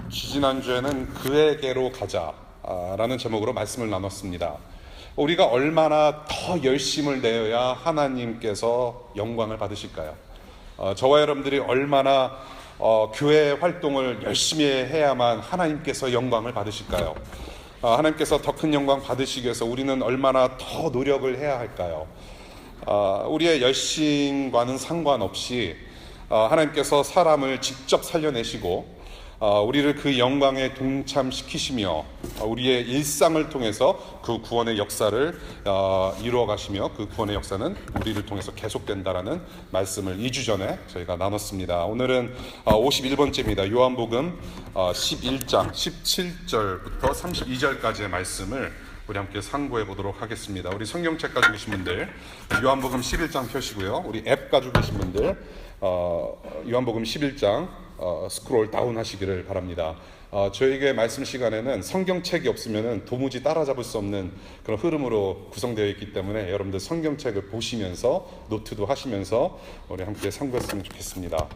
지지난주에는 그에게로 가자라는 제목으로 말씀을 나눴습니다. 우리가 얼마나 더 열심을 내어야 하나님께서 영광을 받으실까요? 저와 여러분들이 얼마나 교회 활동을 열심히 해야만 하나님께서 영광을 받으실까요? 하나님께서 더 큰 영광 받으시기 위해서 우리는 얼마나 더 노력을 해야 할까요? 우리의 열심과는 상관없이 하나님께서 사람을 직접 살려내시고 우리를 그 영광에 동참시키시며 우리의 일상을 통해서 그 구원의 역사를 이루어 가시며 그 구원의 역사는 우리를 통해서 계속된다라는 말씀을 2주 전에 저희가 나눴습니다. 오늘은 51번째입니다. 요한복음 11장 17절부터 32절까지의 말씀을 우리 함께 상고해 보도록 하겠습니다. 우리 성경책 가지고 계신 분들 요한복음 11장 펴시고요. 우리 앱 가지고 계신 분들 요한복음 11장 스크롤 다운 하시기를 바랍니다. 저에게 말씀 시간에는 성경책이 없으면 도무지 따라잡을 수 없는 그런 흐름으로 구성되어 있기 때문에 여러분들 성경책을 보시면서 노트도 하시면서 우리 함께 상고했으면 좋겠습니다.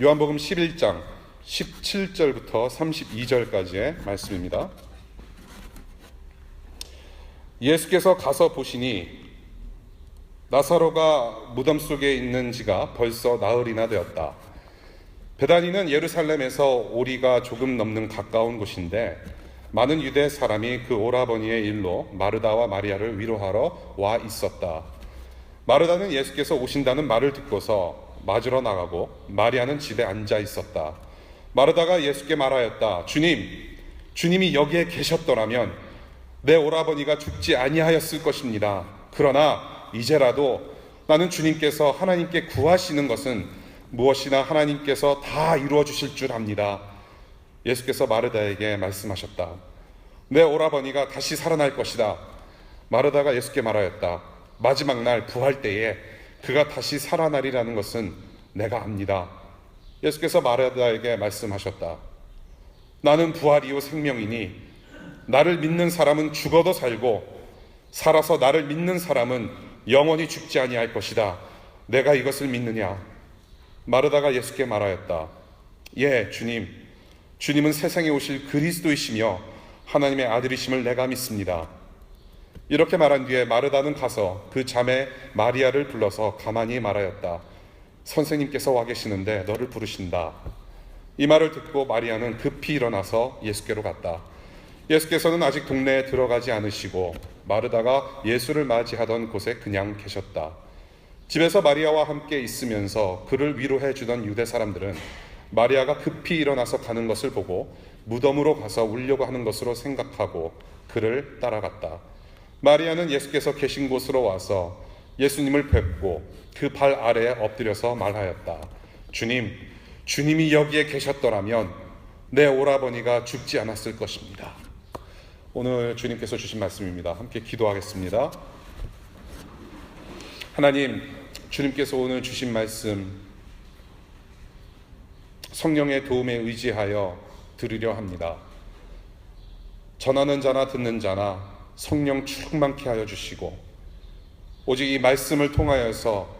요한복음 11장 17절부터 32절까지의 말씀입니다. 예수께서 가서 보시니 나사로가 무덤 속에 있는 지가 벌써 나흘이나 되었다. 베다니는 예루살렘에서 오리가 조금 넘는 가까운 곳인데 많은 유대 사람이 그 오라버니의 일로 마르다와 마리아를 위로하러 와 있었다. 마르다는 예수께서 오신다는 말을 듣고서 맞으러 나가고 마리아는 집에 앉아 있었다. 마르다가 예수께 말하였다. 주님이 여기에 계셨더라면 내 오라버니가 죽지 아니하였을 것입니다. 그러나 이제라도 나는 주님께서 하나님께 구하시는 것은 무엇이나 하나님께서 다 이루어 주실 줄 압니다. 예수께서 마르다에게 말씀하셨다. 내 오라버니가 다시 살아날 것이다. 마르다가 예수께 말하였다. 마지막 날 부활 때에 그가 다시 살아나리라는 것은 내가 압니다. 예수께서 마르다에게 말씀하셨다. 나는 부활이요 생명이니 나를 믿는 사람은 죽어도 살고 살아서 나를 믿는 사람은 영원히 죽지 아니할 것이다. 내가 이것을 믿느냐? 마르다가 예수께 말하였다. 예, 주님은 세상에 오실 그리스도이시며 하나님의 아들이심을 내가 믿습니다. 이렇게 말한 뒤에 마르다는 가서 그 자매 마리아를 불러서 가만히 말하였다. 선생님께서 와 계시는데 너를 부르신다. 이 말을 듣고 마리아는 급히 일어나서 예수께로 갔다. 예수께서는 아직 동네에 들어가지 않으시고 마르다가 예수를 맞이하던 곳에 그냥 계셨다. 집에서 마리아와 함께 있으면서 그를 위로해 주던 유대 사람들은 마리아가 급히 일어나서 가는 것을 보고 무덤으로 가서 울려고 하는 것으로 생각하고 그를 따라갔다. 마리아는 예수께서 계신 곳으로 와서 예수님을 뵙고 그 발 아래에 엎드려서 말하였다. 주님이 여기에 계셨더라면 내 오라버니가 죽지 않았을 것입니다. 오늘 주님께서 주신 말씀입니다. 함께 기도하겠습니다. 하나님, 주님께서 오늘 주신 말씀 성령의 도움에 의지하여 들으려 합니다. 전하는 자나 듣는 자나 성령 충만케 하여 주시고 오직 이 말씀을 통하여서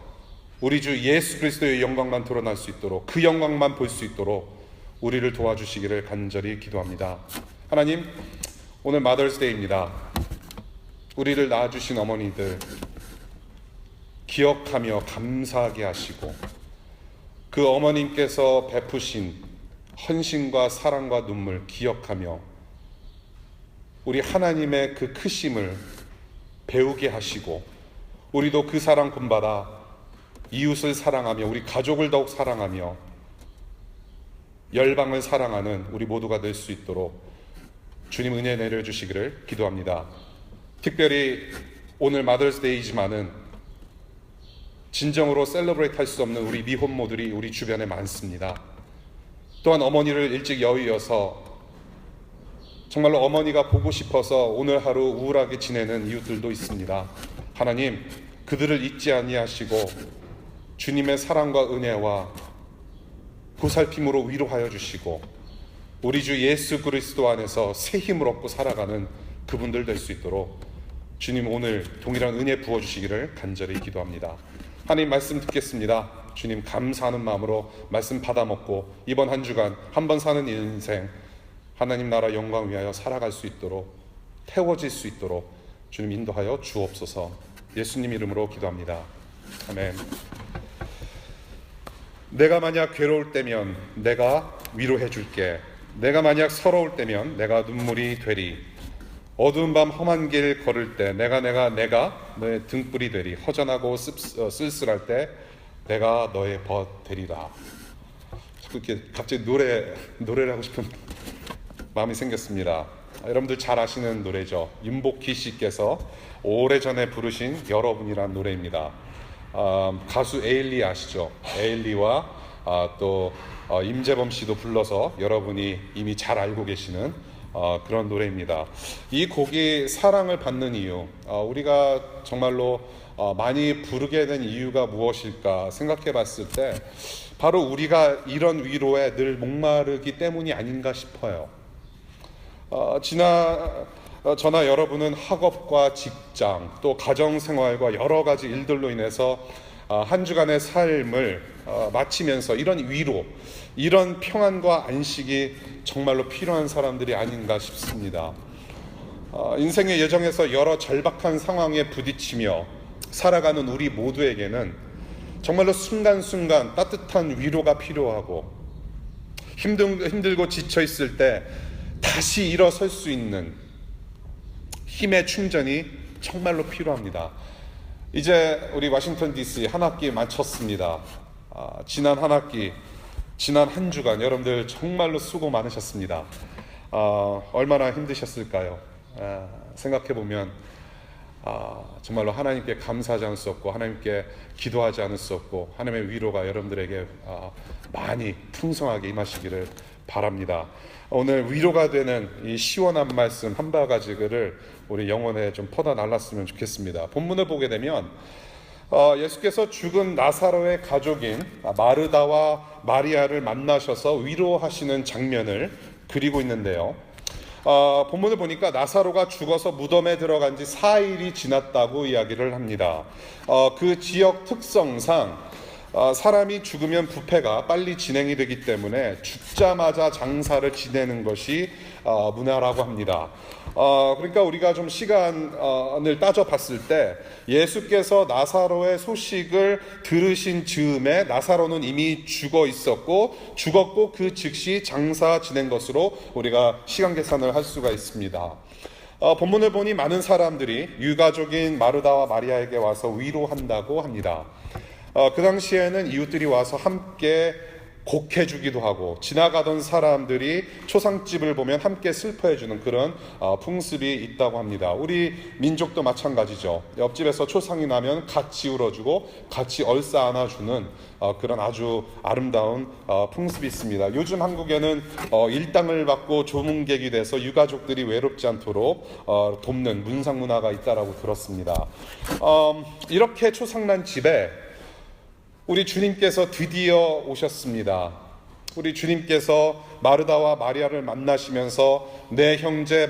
우리 주 예수 그리스도의 영광만 드러날 수 있도록 그 영광만 볼 수 있도록 우리를 도와주시기를 간절히 기도합니다. 하나님, 오늘 마더스데이입니다. 우리를 낳아주신 어머니들 기억하며 감사하게 하시고 그 어머님께서 베푸신 헌신과 사랑과 눈물 기억하며 우리 하나님의 그 크심을 배우게 하시고 우리도 그 사랑 본받아 이웃을 사랑하며 우리 가족을 더욱 사랑하며 열방을 사랑하는 우리 모두가 될 수 있도록 주님 은혜 내려주시기를 기도합니다. 특별히 오늘 마더스데이지만은 진정으로 셀러브레이트 할 수 없는 우리 미혼모들이 우리 주변에 많습니다. 또한 어머니를 일찍 여의어서 정말로 어머니가 보고 싶어서 오늘 하루 우울하게 지내는 이웃들도 있습니다. 하나님, 그들을 잊지 아니하시고 주님의 사랑과 은혜와 보살핌으로 위로하여 주시고 우리 주 예수 그리스도 안에서 새 힘을 얻고 살아가는 그분들 될 수 있도록 주님 오늘 동일한 은혜 부어주시기를 간절히 기도합니다. 하나님 말씀 듣겠습니다. 주님 감사하는 마음으로 말씀 받아 먹고 이번 한 주간 한 번 사는 인생 하나님 나라 영광 위하여 살아갈 수 있도록 태워질 수 있도록 주님 인도하여 주옵소서. 예수님 이름으로 기도합니다. 아멘. 내가 만약 괴로울 때면 내가 위로해 줄게. 내가 만약 서러울 때면 내가 눈물이 되리. 어두운 밤 험한 길 걸을 때 내가 너의 등불이 되리. 허전하고 쓸쓸할 때 내가 너의 벗 되리라. 자꾸 이렇게 갑자기 노래를 하고 싶은 마음이 생겼습니다. 여러분들 잘 아시는 노래죠. 윤복희 씨께서 오래전에 부르신 여러분이란 노래입니다. 가수 에일리 아시죠? 에일리와 또 임재범 씨도 불러서 여러분이 이미 잘 알고 계시는 그런 노래입니다. 이 곡이 사랑을 받는 이유, 우리가 정말로 많이 부르게 된 이유가 무엇일까 생각해 봤을 때 바로 우리가 이런 위로에 늘 목마르기 때문이 아닌가 싶어요. 저나 여러분은 학업과 직장 또 가정생활과 여러 가지 일들로 인해서 한 주간의 삶을 마치면서 이런 위로, 이런 평안과 안식이 정말로 필요한 사람들이 아닌가 싶습니다. 인생의 여정에서 여러 절박한 상황에 부딪히며 살아가는 우리 모두에게는 정말로 순간순간 따뜻한 위로가 필요하고 힘들고 지쳐있을 때 다시 일어설 수 있는 힘의 충전이 정말로 필요합니다. 이제 우리 워싱턴 DC 한 학기 마쳤습니다. 지난 한 학기, 지난 한 주간 여러분들 정말로 수고 많으셨습니다. 얼마나 힘드셨을까요? 생각해보면 정말로 하나님께 감사하지 않을 수 없고 하나님께 기도하지 않을 수 없고 하나님의 위로가 여러분들에게 많이 풍성하게 임하시기를 바랍니다. 오늘 위로가 되는 이 시원한 말씀 한 바가지를 우리 영혼에 좀 퍼다 날랐으면 좋겠습니다. 본문을 보게 되면 예수께서 죽은 나사로의 가족인 마르다와 마리아를 만나셔서 위로하시는 장면을 그리고 있는데요. 본문을 보니까 나사로가 죽어서 무덤에 들어간 지 4일이 지났다고 이야기를 합니다. 그 지역 특성상 사람이 죽으면 부패가 빨리 진행이 되기 때문에 죽자마자 장사를 지내는 것이 문화라고 합니다. 그러니까 우리가 좀 시간을 따져봤을 때 예수께서 나사로의 소식을 들으신 즈음에 나사로는 이미 죽었고 그 즉시 장사 지낸 것으로 우리가 시간 계산을 할 수가 있습니다. 본문을 보니 많은 사람들이 유가족인 마르다와 마리아에게 와서 위로한다고 합니다. 그 당시에는 이웃들이 와서 함께 곡해주기도 하고 지나가던 사람들이 초상집을 보면 함께 슬퍼해주는 그런 풍습이 있다고 합니다. 우리 민족도 마찬가지죠. 옆집에서 초상이 나면 같이 울어주고 같이 얼싸 안아주는 그런 아주 아름다운 풍습이 있습니다. 요즘 한국에는 일당을 받고 조문객이 돼서 유가족들이 외롭지 않도록 돕는 문상 문화가 있다라고 들었습니다. 이렇게 초상난 집에 우리 주님께서 드디어 오셨습니다. 우리 주님께서 마르다와 마리아를 만나시면서 내 형제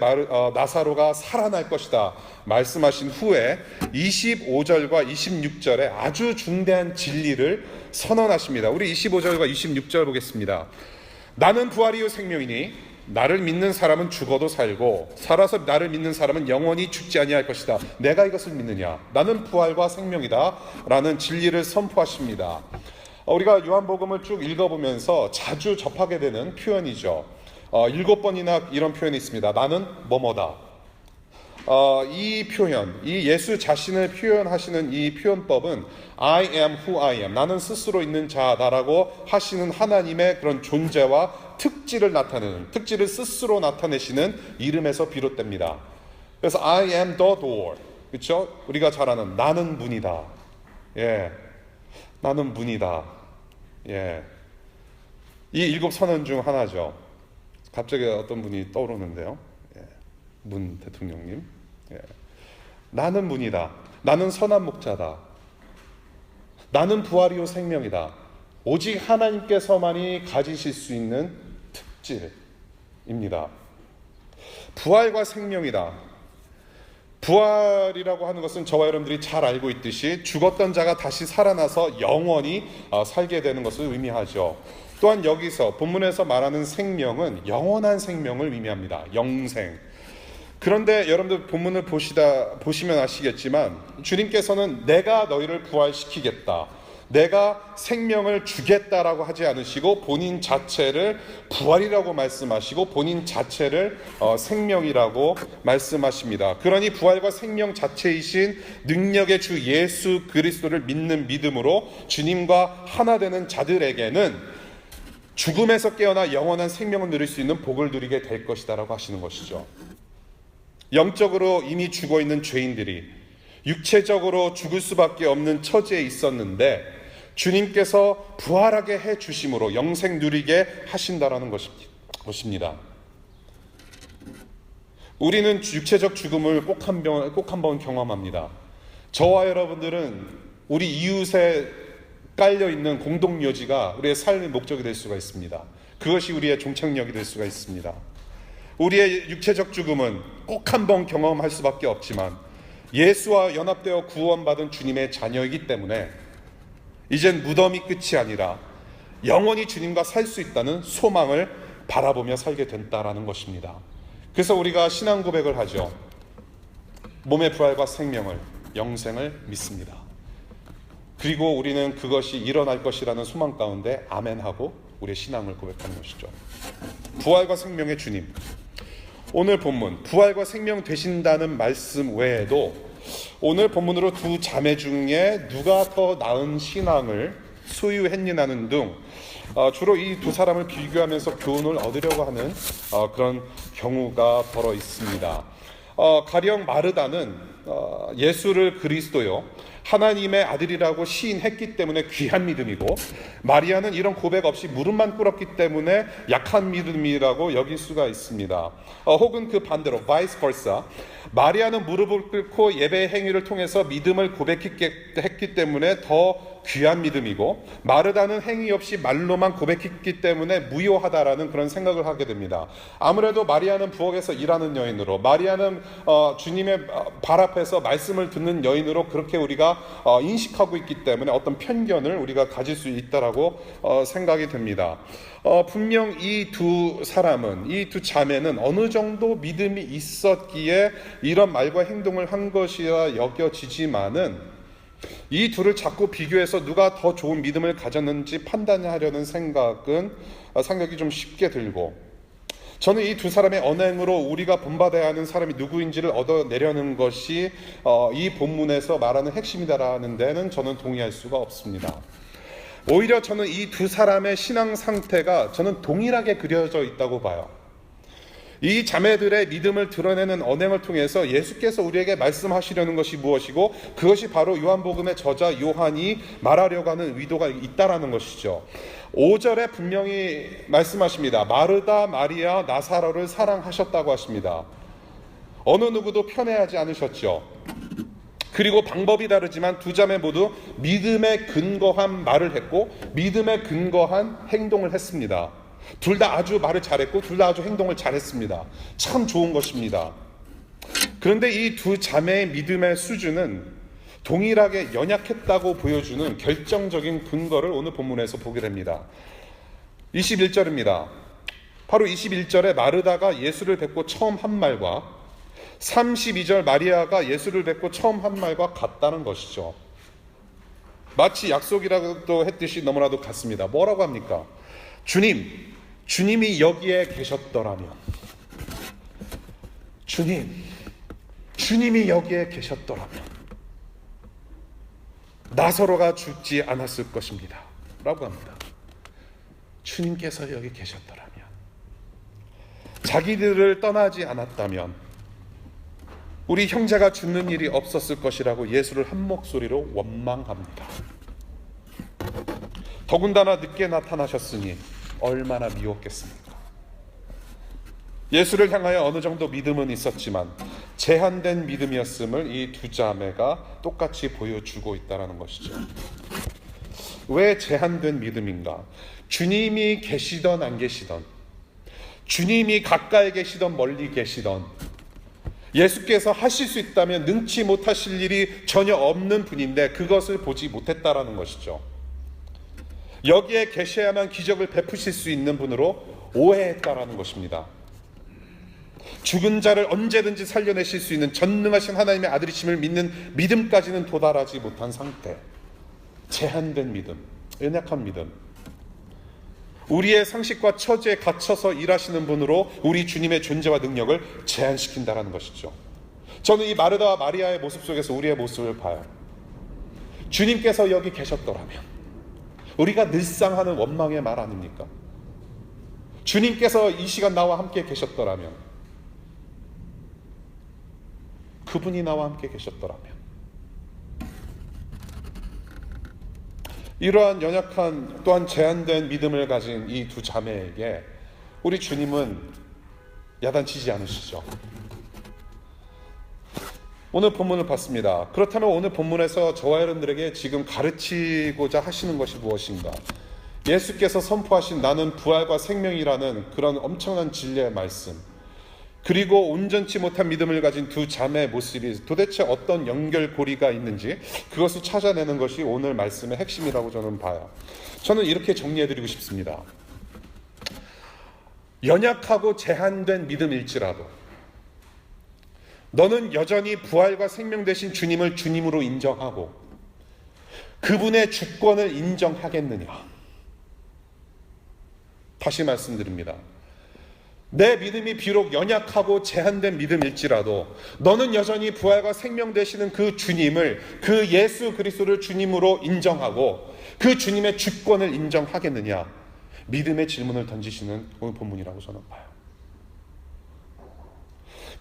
나사로가 살아날 것이다 말씀하신 후에 25절과 26절에 아주 중대한 진리를 선언하십니다. 우리 25절과 26절 보겠습니다. 나는 부활이요 생명이니 나를 믿는 사람은 죽어도 살고 살아서 나를 믿는 사람은 영원히 죽지 아니할 것이다. 내가 이것을 믿느냐? 나는 부활과 생명이다 라는 진리를 선포하십니다. 우리가 요한복음을 쭉 읽어보면서 자주 접하게 되는 표현이죠. 7번이나 이런 표현이 있습니다. 나는 뭐뭐다. 이 표현, 이 예수 자신을 표현하시는 이 표현법은 I am who I am, 나는 스스로 있는 자다라고 하시는 하나님의 그런 존재와 특질을 스스로 나타내시는 이름에서 비롯됩니다. 그래서 I am the door, 그렇죠? 우리가 잘 아는 나는 문이다. 예, 나는 문이다. 예, 이 7선언 중 하나죠. 갑자기 어떤 분이 떠오르는데요. 예, 문 대통령님. 예. 나는 문이다. 나는 선한 목자다. 나는 부활이요 생명이다. 오직 하나님께서만이 가지실 수 있는 특질입니다. 부활과 생명이다. 부활이라고 하는 것은 저와 여러분들이 잘 알고 있듯이 죽었던 자가 다시 살아나서 영원히 살게 되는 것을 의미하죠. 또한 여기서 본문에서 말하는 생명은 영원한 생명을 의미합니다. 영생. 그런데 여러분들 본문을 보시면 아시겠지만 주님께서는 내가 너희를 부활시키겠다, 내가 생명을 주겠다라고 하지 않으시고 본인 자체를 부활이라고 말씀하시고 본인 자체를 생명이라고 말씀하십니다. 그러니 부활과 생명 자체이신 능력의 주 예수 그리스도를 믿는 믿음으로 주님과 하나 되는 자들에게는 죽음에서 깨어나 영원한 생명을 누릴 수 있는 복을 누리게 될 것이다라고 하시는 것이죠. 영적으로 이미 죽어 있는 죄인들이 육체적으로 죽을 수밖에 없는 처지에 있었는데 주님께서 부활하게 해 주심으로 영생 누리게 하신다라는 것입니다. 우리는 육체적 죽음을 꼭 한 번 경험합니다. 저와 여러분들은 우리 이웃에 깔려 있는 공동묘지가 우리의 삶의 목적이 될 수가 있습니다. 그것이 우리의 종착역이 될 수가 있습니다. 우리의 육체적 죽음은 꼭 한 번 경험할 수밖에 없지만 예수와 연합되어 구원받은 주님의 자녀이기 때문에 이젠 무덤이 끝이 아니라 영원히 주님과 살 수 있다는 소망을 바라보며 살게 된다라는 것입니다. 그래서 우리가 신앙 고백을 하죠. 몸의 부활과 생명을, 영생을 믿습니다. 그리고 우리는 그것이 일어날 것이라는 소망 가운데 아멘하고 우리의 신앙을 고백하는 것이죠. 부활과 생명의 주님. 오늘 본문 부활과 생명 되신다는 말씀 외에도 오늘 본문으로 두 자매 중에 누가 더 나은 신앙을 소유했느냐는 등 주로 이 두 사람을 비교하면서 교훈을 얻으려고 하는 그런 경우가 벌어 있습니다. 가령 마르다는 예수를 그리스도요 하나님의 아들이라고 시인했기 때문에 귀한 믿음이고, 마리아는 이런 고백 없이 무릎만 꿇었기 때문에 약한 믿음이라고 여길 수가 있습니다. 혹은 그 반대로 vice versa, 마리아는 무릎을 꿇고 예배의 행위를 통해서 믿음을 고백했기 때문에 더 귀한 믿음이고, 마르다는 행위 없이 말로만 고백했기 때문에 무효하다라는 그런 생각을 하게 됩니다. 아무래도 마리아는 부엌에서 일하는 여인으로, 마리아는 주님의 발 앞에서 말씀을 듣는 여인으로 그렇게 우리가 인식하고 있기 때문에 어떤 편견을 우리가 가질 수 있다라고 생각이 됩니다. 분명 이 두 사람은, 이 두 자매는 어느 정도 믿음이 있었기에 이런 말과 행동을 한 것이라 여겨지지만은 이 둘을 자꾸 비교해서 누가 더 좋은 믿음을 가졌는지 판단하려는 생각이 좀 쉽게 들고, 저는 이 두 사람의 언행으로 우리가 본받아야 하는 사람이 누구인지를 얻어내려는 것이 이 본문에서 말하는 핵심이다라는 데는 저는 동의할 수가 없습니다. 오히려 저는 이 두 사람의 신앙 상태가 저는 동일하게 그려져 있다고 봐요. 이 자매들의 믿음을 드러내는 언행을 통해서 예수께서 우리에게 말씀하시려는 것이 무엇이고, 그것이 바로 요한복음의 저자 요한이 말하려고 하는 의도가 있다라는 것이죠. 5절에 분명히 말씀하십니다. 마르다, 마리아, 나사로를 사랑하셨다고 하십니다. 어느 누구도 편애하지 않으셨죠. 그리고 방법이 다르지만 두 자매 모두 믿음에 근거한 말을 했고 믿음에 근거한 행동을 했습니다. 둘 다 아주 말을 잘했고 둘 다 아주 행동을 잘했습니다. 참 좋은 것입니다. 그런데 이 두 자매의 믿음의 수준은 동일하게 연약했다고 보여주는 결정적인 근거를 오늘 본문에서 보게 됩니다. 21절입니다. 바로 21절에 마르다가 예수를 뵙고 처음 한 말과 32절 마리아가 예수를 뵙고 처음 한 말과 같다는 것이죠. 마치 약속이라도 했듯이 너무나도 같습니다. 뭐라고 합니까? 주님이 여기에 계셨더라면, 주님이 여기에 계셨더라면 나사로가 죽지 않았을 것입니다 라고 합니다. 주님께서 여기 계셨더라면, 자기들을 떠나지 않았다면 우리 형제가 죽는 일이 없었을 것이라고 예수를 한 목소리로 원망합니다. 더군다나 늦게 나타나셨으니 얼마나 미웠겠습니까? 예수를 향하여 어느 정도 믿음은 있었지만 제한된 믿음이었음을 이 두 자매가 똑같이 보여주고 있다는 것이죠. 왜 제한된 믿음인가? 주님이 계시던 안 계시던, 주님이 가까이 계시던 멀리 계시던, 예수께서 하실 수 있다면 능치 못하실 일이 전혀 없는 분인데 그것을 보지 못했다라는 것이죠. 여기에 계셔야만 기적을 베푸실 수 있는 분으로 오해했다라는 것입니다. 죽은 자를 언제든지 살려내실 수 있는 전능하신 하나님의 아들이심을 믿는 믿음까지는 도달하지 못한 상태, 제한된 믿음, 연약한 믿음, 우리의 상식과 처지에 갇혀서 일하시는 분으로 우리 주님의 존재와 능력을 제한시킨다라는 것이죠. 저는 이 마르다와 마리아의 모습 속에서 우리의 모습을 봐요. 주님께서 여기 계셨더라면, 우리가 늘상 하는 원망의 말 아닙니까? 주님께서 이 시간 나와 함께 계셨더라면, 그분이 나와 함께 계셨더라면, 이러한 연약한 또한 제한된 믿음을 가진 이 두 자매에게 우리 주님은 야단치지 않으시죠. 오늘 본문을 봤습니다. 그렇다면 오늘 본문에서 저와 여러분들에게 지금 가르치고자 하시는 것이 무엇인가? 예수께서 선포하신 나는 부활과 생명이라는 그런 엄청난 진리의 말씀, 그리고 온전치 못한 믿음을 가진 두 자매의 모습이 도대체 어떤 연결고리가 있는지 그것을 찾아내는 것이 오늘 말씀의 핵심이라고 저는 봐요. 저는 이렇게 정리해드리고 싶습니다. 연약하고 제한된 믿음일지라도 너는 여전히 부활과 생명 되신 주님을 주님으로 인정하고 그분의 주권을 인정하겠느냐? 다시 말씀드립니다. 내 믿음이 비록 연약하고 제한된 믿음일지라도 너는 여전히 부활과 생명 되시는 그 주님을, 그 예수 그리스도를 주님으로 인정하고 그 주님의 주권을 인정하겠느냐? 믿음의 질문을 던지시는 오늘 본문이라고 저는 봐요.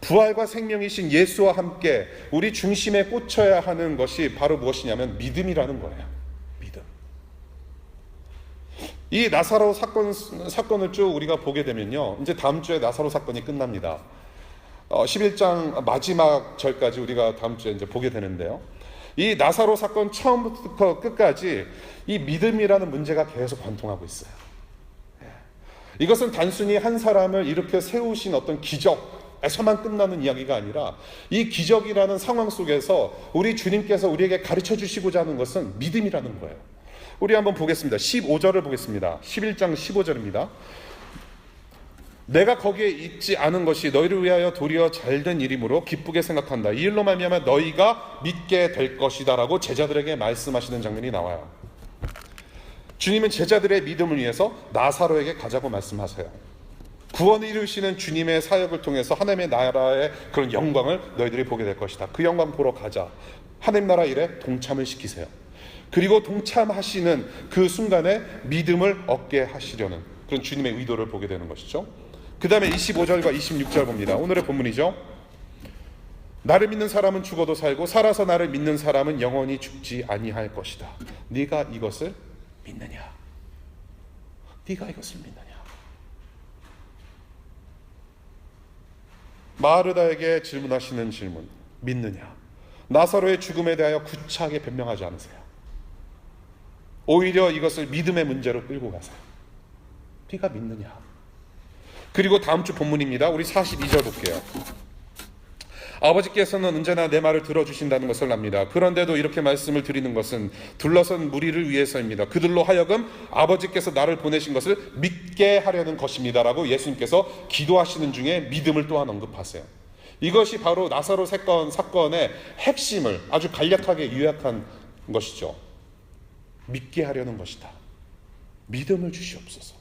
부활과 생명이신 예수와 함께 우리 중심에 꽂혀야 하는 것이 바로 무엇이냐면 믿음이라는 거예요. 믿음. 이 나사로 사건을 쭉 우리가 보게 되면요, 이제 다음 주에 나사로 사건이 끝납니다. 11장 마지막 절까지 우리가 다음 주에 이제 보게 되는데요, 이 나사로 사건 처음부터 끝까지 이 믿음이라는 문제가 계속 관통하고 있어요. 이것은 단순히 한 사람을 이렇게 세우신 어떤 기적에서만 끝나는 이야기가 아니라 이 기적이라는 상황 속에서 우리 주님께서 우리에게 가르쳐 주시고자 하는 것은 믿음이라는 거예요. 우리 한번 보겠습니다. 15절을 보겠습니다. 11장 15절입니다. 내가 거기에 있지 않은 것이 너희를 위하여 도리어 잘된 일이므로 기쁘게 생각한다. 이 일로 말미암아 너희가 믿게 될 것이다 라고 제자들에게 말씀하시는 장면이 나와요. 주님은 제자들의 믿음을 위해서 나사로에게 가자고 말씀하세요. 구원을 이루시는 주님의 사역을 통해서 하나님의 나라의 그런 영광을 너희들이 보게 될 것이다. 그 영광 보러 가자. 하나님 나라 일에 동참을 시키세요. 그리고 동참하시는 그 순간에 믿음을 얻게 하시려는 그런 주님의 의도를 보게 되는 것이죠. 그 다음에 25절과 26절 봅니다. 오늘의 본문이죠. 나를 믿는 사람은 죽어도 살고 살아서 나를 믿는 사람은 영원히 죽지 아니할 것이다. 네가 이것을 믿느냐? 네가 이것을 믿느냐? 마르다에게 질문하시는 질문, 믿느냐? 나사로의 죽음에 대하여 구차하게 변명하지 않으세요. 오히려 이것을 믿음의 문제로 끌고 가세요. 네가 믿느냐? 그리고 다음 주 본문입니다. 우리 42절 볼게요. 아버지께서는 언제나 내 말을 들어주신다는 것을 압니다. 그런데도 이렇게 말씀을 드리는 것은 둘러선 무리를 위해서입니다. 그들로 하여금 아버지께서 나를 보내신 것을 믿게 하려는 것입니다 라고 예수님께서 기도하시는 중에 믿음을 또한 언급하세요. 이것이 바로 나사로 사건의 핵심을 아주 간략하게 요약한 것이죠. 믿게 하려는 것이다. 믿음을 주시옵소서.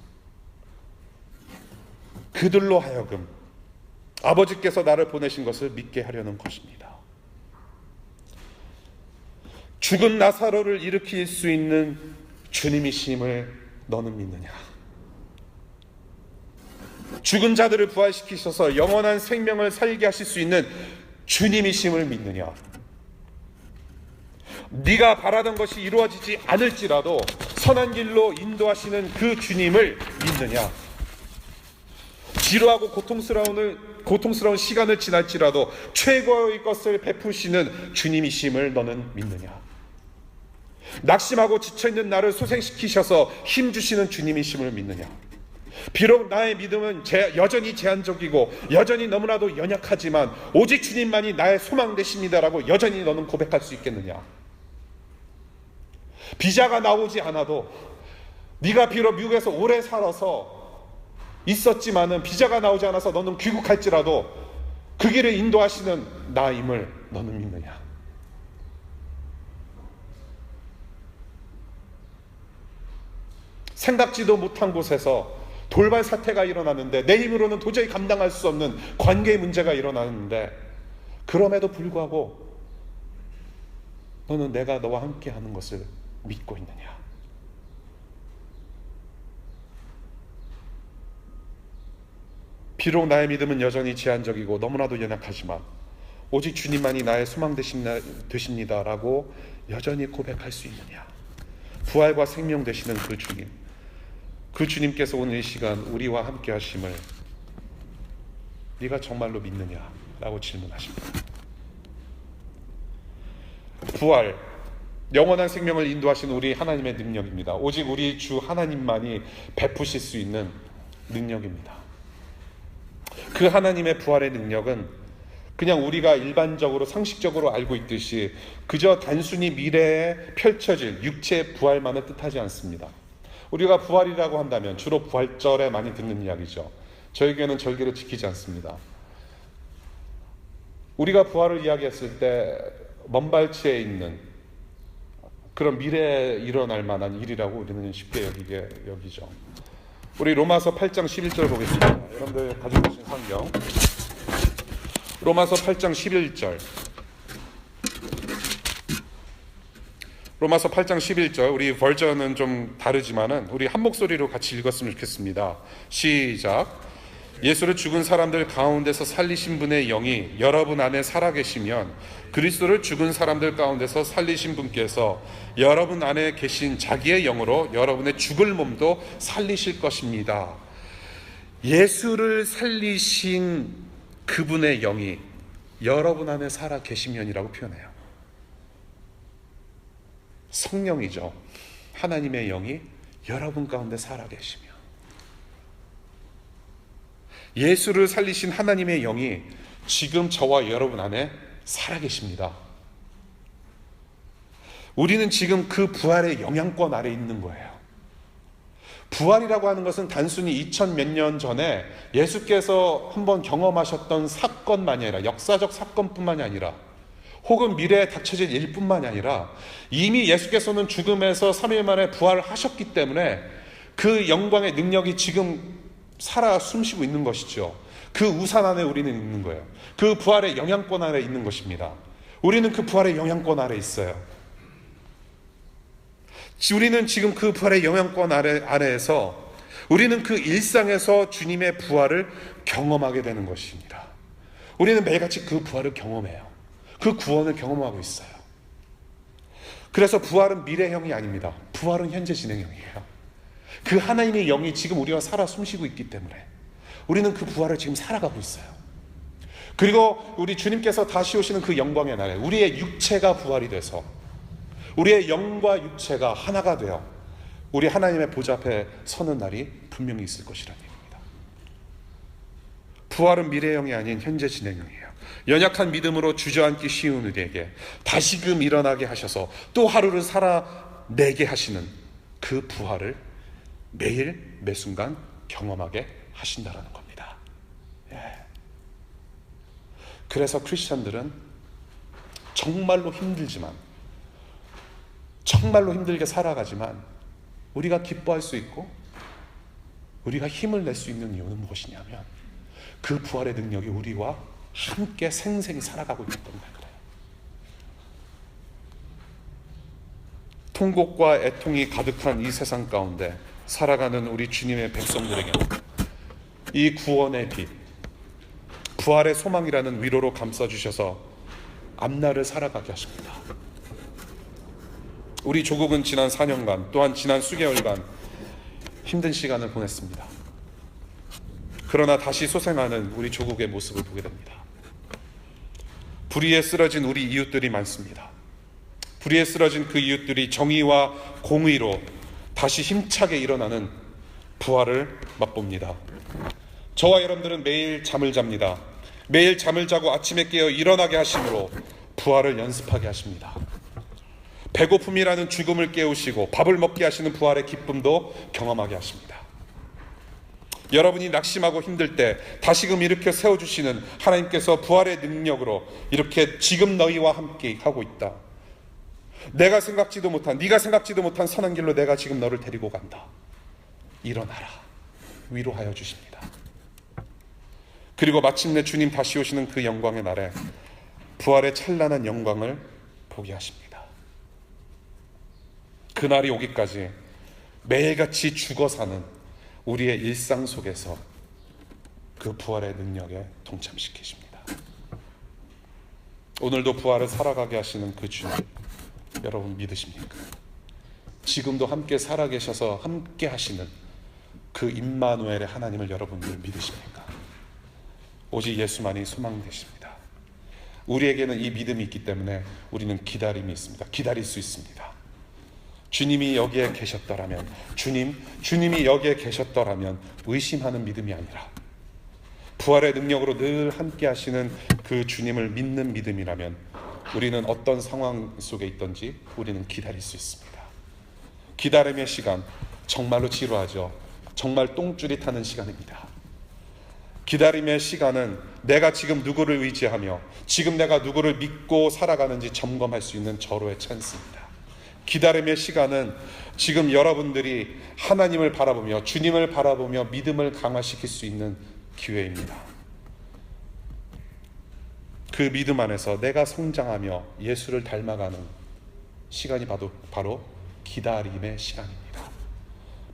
그들로 하여금 아버지께서 나를 보내신 것을 믿게 하려는 것입니다. 죽은 나사로를 일으킬 수 있는 주님이심을 너는 믿느냐? 죽은 자들을 부활시키셔서 영원한 생명을 살게 하실 수 있는 주님이심을 믿느냐? 네가 바라던 것이 이루어지지 않을지라도 선한 길로 인도하시는 그 주님을 믿느냐? 지루하고 고통스러운 시간을 지날지라도 최고의 것을 베푸시는 주님이심을 너는 믿느냐? 낙심하고 지쳐있는 나를 소생시키셔서 힘주시는 주님이심을 믿느냐? 비록 나의 믿음은 여전히 제한적이고 여전히 너무나도 연약하지만 오직 주님만이 나의 소망 되십니다라고 여전히 너는 고백할 수 있겠느냐? 비자가 나오지 않아도 네가 비록 미국에서 오래 살아서 있었지만은 비자가 나오지 않아서 너는 귀국할지라도 그 길을 인도하시는 나임을 너는 믿느냐? 생각지도 못한 곳에서 돌발 사태가 일어나는데 내 힘으로는 도저히 감당할 수 없는 관계의 문제가 일어나는데 그럼에도 불구하고 너는 내가 너와 함께 하는 것을 믿고 있느냐? 비록 나의 믿음은 여전히 제한적이고 너무나도 연약하지만 오직 주님만이 나의 소망 되십니다라고 여전히 고백할 수 있느냐? 부활과 생명 되시는 그 주님, 그 주님께서 오늘 이 시간 우리와 함께 하심을 네가 정말로 믿느냐라고 질문하십니다. 부활, 영원한 생명을 인도하시는 우리 하나님의 능력입니다. 오직 우리 주 하나님만이 베푸실 수 있는 능력입니다. 그 하나님의 부활의 능력은 그냥 우리가 일반적으로 상식적으로 알고 있듯이 그저 단순히 미래에 펼쳐질 육체의 부활만을 뜻하지 않습니다. 우리가 부활이라고 한다면 주로 부활절에 많이 듣는 이야기죠. 저에게는 절기를 지키지 않습니다. 우리가 부활을 이야기했을 때 먼발치에 있는 그런 미래에 일어날 만한 일이라고 우리는 쉽게 여기죠. 우리 로마서 8장 11절 보겠습니다. 여러분들 가지고 계신 성경 로마서 8장 11절 로마서 8장 11절 우리 버전은 좀 다르지만은 우리 한 목소리로 같이 읽었으면 좋겠습니다. 시작. 예수를 죽은 사람들 가운데서 살리신 분의 영이 여러분 안에 살아계시면 그리스도를 죽은 사람들 가운데서 살리신 분께서 여러분 안에 계신 자기의 영으로 여러분의 죽을 몸도 살리실 것입니다. 예수를 살리신 그분의 영이 여러분 안에 살아계시면이라고 표현해요. 성령이죠. 하나님의 영이 여러분 가운데 살아계시며 예수를 살리신 하나님의 영이 지금 저와 여러분 안에 살아계십니다. 우리는 지금 그 부활의 영향권 아래 있는 거예요. 부활이라고 하는 것은 단순히 2000 몇 년 전에 예수께서 한번 경험하셨던 사건만이 아니라 역사적 사건뿐만이 아니라 혹은 미래에 닥쳐질 일뿐만이 아니라 이미 예수께서는 죽음에서 3일 만에 부활하셨기 때문에 그 영광의 능력이 지금 살아 숨쉬고 있는 것이죠. 그 우산 안에 우리는 있는 거예요. 그 부활의 영향권 아래 있는 것입니다. 우리는 그 부활의 영향권 아래 있어요. 우리는 지금 그 부활의 영향권 아래에서 우리는 그 일상에서 주님의 부활을 경험하게 되는 것입니다. 우리는 매일같이 그 부활을 경험해요. 그 구원을 경험하고 있어요. 그래서 부활은 미래형이 아닙니다. 부활은 현재 진행형이에요. 그 하나님의 영이 지금 우리와 살아 숨쉬고 있기 때문에 우리는 그 부활을 지금 살아가고 있어요. 그리고 우리 주님께서 다시 오시는 그 영광의 날에 우리의 육체가 부활이 돼서 우리의 영과 육체가 하나가 되어 우리 하나님의 보좌 앞에 서는 날이 분명히 있을 것이라는 얘기입니다. 부활은 미래형이 아닌 현재 진행형이에요. 연약한 믿음으로 주저앉기 쉬운 우리에게 다시금 일어나게 하셔서 또 하루를 살아내게 하시는 그 부활을 매일 매순간 경험하게 하신다라는 겁니다. 그래서 크리스천들은 정말로 힘들지만 정말로 힘들게 살아가지만 우리가 기뻐할 수 있고 우리가 힘을 낼 수 있는 이유는 무엇이냐면 그 부활의 능력이 우리와 함께 생생히 살아가고 있기 때문에 그래요. 통곡과 애통이 가득한 이 세상 가운데 살아가는 우리 주님의 백성들에게는 이 구원의 빛, 부활의 소망이라는 위로로 감싸주셔서 앞날을 살아가게 하십니다. 우리 조국은 지난 4년간 또한 지난 수개월간 힘든 시간을 보냈습니다. 그러나 다시 소생하는 우리 조국의 모습을 보게 됩니다. 불의에 쓰러진 우리 이웃들이 많습니다. 불의에 쓰러진 그 이웃들이 정의와 공의로 다시 힘차게 일어나는 부활을 맛봅니다. 저와 여러분들은 매일 잠을 잡니다. 매일 잠을 자고 아침에 깨어 일어나게 하심으로 부활을 연습하게 하십니다. 배고픔이라는 죽음을 깨우시고 밥을 먹게 하시는 부활의 기쁨도 경험하게 하십니다. 여러분이 낙심하고 힘들 때 다시금 일으켜 세워주시는 하나님께서 부활의 능력으로 이렇게 지금 너희와 함께 하고 있다. 내가 생각지도 못한, 네가 생각지도 못한 선한 길로 내가 지금 너를 데리고 간다. 일어나라. 위로하여 주십니다. 그리고 마침내 주님 다시 오시는 그 영광의 날에 부활의 찬란한 영광을 보게 하십니다. 그날이 오기까지 매일같이 죽어 사는 우리의 일상 속에서 그 부활의 능력에 동참시키십니다. 오늘도 부활을 살아가게 하시는 그 주님, 여러분 믿으십니까? 지금도 함께 살아계셔서 함께 하시는 그 임마누엘의 하나님을 여러분들 믿으십니까? 오직 예수만이 소망되십니다. 우리에게는 이 믿음이 있기 때문에 우리는 기다림이 있습니다. 기다릴 수 있습니다. 주님이 여기에 계셨더라면, 주님이 여기에 계셨더라면 의심하는 믿음이 아니라 부활의 능력으로 늘 함께 하시는 그 주님을 믿는 믿음이라면 우리는 어떤 상황 속에 있든지 우리는 기다릴 수 있습니다. 기다림의 시간, 정말로 지루하죠. 정말 똥줄이 타는 시간입니다. 기다림의 시간은 내가 지금 누구를 의지하며 지금 내가 누구를 믿고 살아가는지 점검할 수 있는 절호의 찬스입니다. 기다림의 시간은 지금 여러분들이 하나님을 바라보며 주님을 바라보며 믿음을 강화시킬 수 있는 기회입니다. 그 믿음 안에서 내가 성장하며 예수를 닮아가는 시간이 바로 기다림의 시간입니다.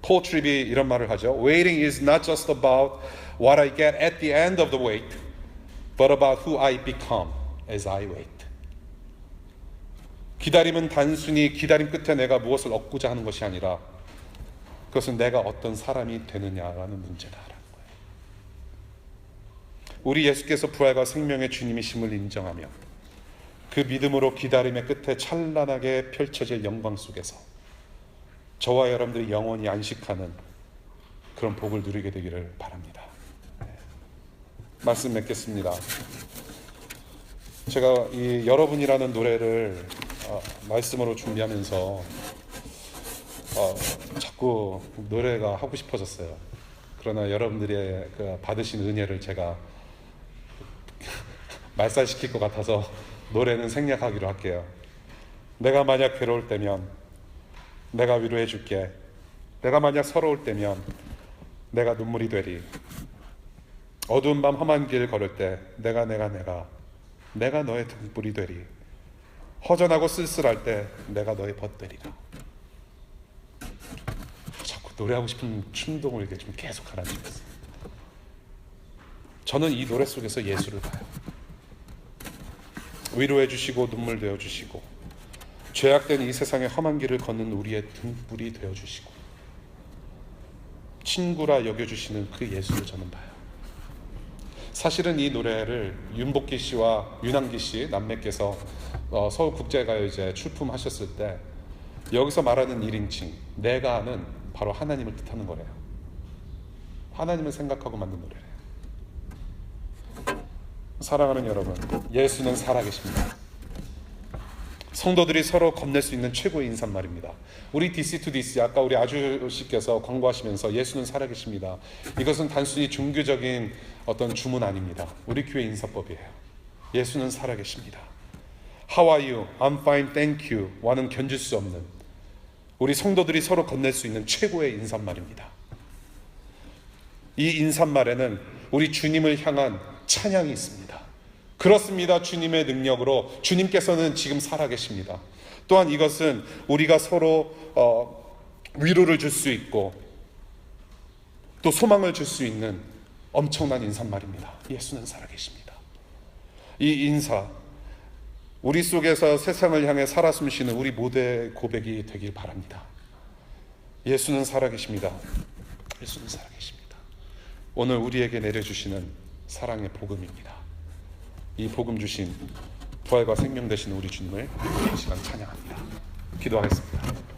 폴 트립이 이런 말을 하죠. Waiting is not just about what I get at the end of the wait, but about who I become as I wait. 기다림은 단순히 기다림 끝에 내가 무엇을 얻고자 하는 것이 아니라 그것은 내가 어떤 사람이 되느냐라는 문제다라는 거예요. 우리 예수께서 부활과 생명의 주님이심을 인정하며 그 믿음으로 기다림의 끝에 찬란하게 펼쳐질 영광 속에서 저와 여러분들이 영원히 안식하는 그런 복을 누리게 되기를 바랍니다. 말씀 맺겠습니다. 제가 이 여러분이라는 노래를 말씀으로 준비하면서 자꾸 노래가 하고 싶어졌어요. 그러나 여러분들이 받으신 은혜를 제가 말살시킬 것 같아서 노래는 생략하기로 할게요. 내가 만약 괴로울 때면 내가 위로해 줄게. 내가 만약 서러울 때면 내가 눈물이 되리. 어두운 밤 험한 길 걸을 때 내가 너의 등불이 되리. 허전하고 쓸쓸할 때 내가 너의 벗되리라. 자꾸 노래하고 싶은 충동을 이렇게 좀 계속 가라앉히고 있어요. 저는 이 노래 속에서 예수를 봐요. 위로해 주시고 눈물 되어 주시고 죄악된 이 세상의 험한 길을 걷는 우리의 등불이 되어 주시고 친구라 여겨주시는 그 예수를 저는 봐요. 사실은 이 노래를 윤복기 씨와 윤항기 씨 남매께서 서울국제가요제 출품하셨을 때 여기서 말하는 1인칭 내가 하는 바로 하나님을 뜻하는 거래요. 하나님을 생각하고 만든 노래래요. 사랑하는 여러분, 예수는 살아계십니다. 성도들이 서로 건넬 수 있는 최고의 인사말입니다. 우리 DC2DC 아까 우리 아주씨께서 광고하시면서 예수는 살아계십니다. 이것은 단순히 종교적인 어떤 주문 아닙니다. 우리 교회 인사법이에요. 예수는 살아계십니다. How are you? I'm fine, thank you. 와는 견줄 수 없는 우리 성도들이 서로 건넬 수 있는 최고의 인사말입니다. 이 인사말에는 우리 주님을 향한 찬양이 있습니다. 그렇습니다. 주님의 능력으로 주님께서는 지금 살아계십니다. 또한 이것은 우리가 서로 위로를 줄 수 있고 또 소망을 줄 수 있는 엄청난 인사말입니다. 예수는 살아계십니다. 이 인사, 우리 속에서 세상을 향해 살아 숨쉬는 우리 모두의 고백이 되길 바랍니다. 예수는 살아계십니다. 예수는 살아계십니다. 오늘 우리에게 내려주시는 사랑의 복음입니다. 이 복음 주신 부활과 생명 되신 우리 주님을 이 시간 찬양합니다. 기도하겠습니다.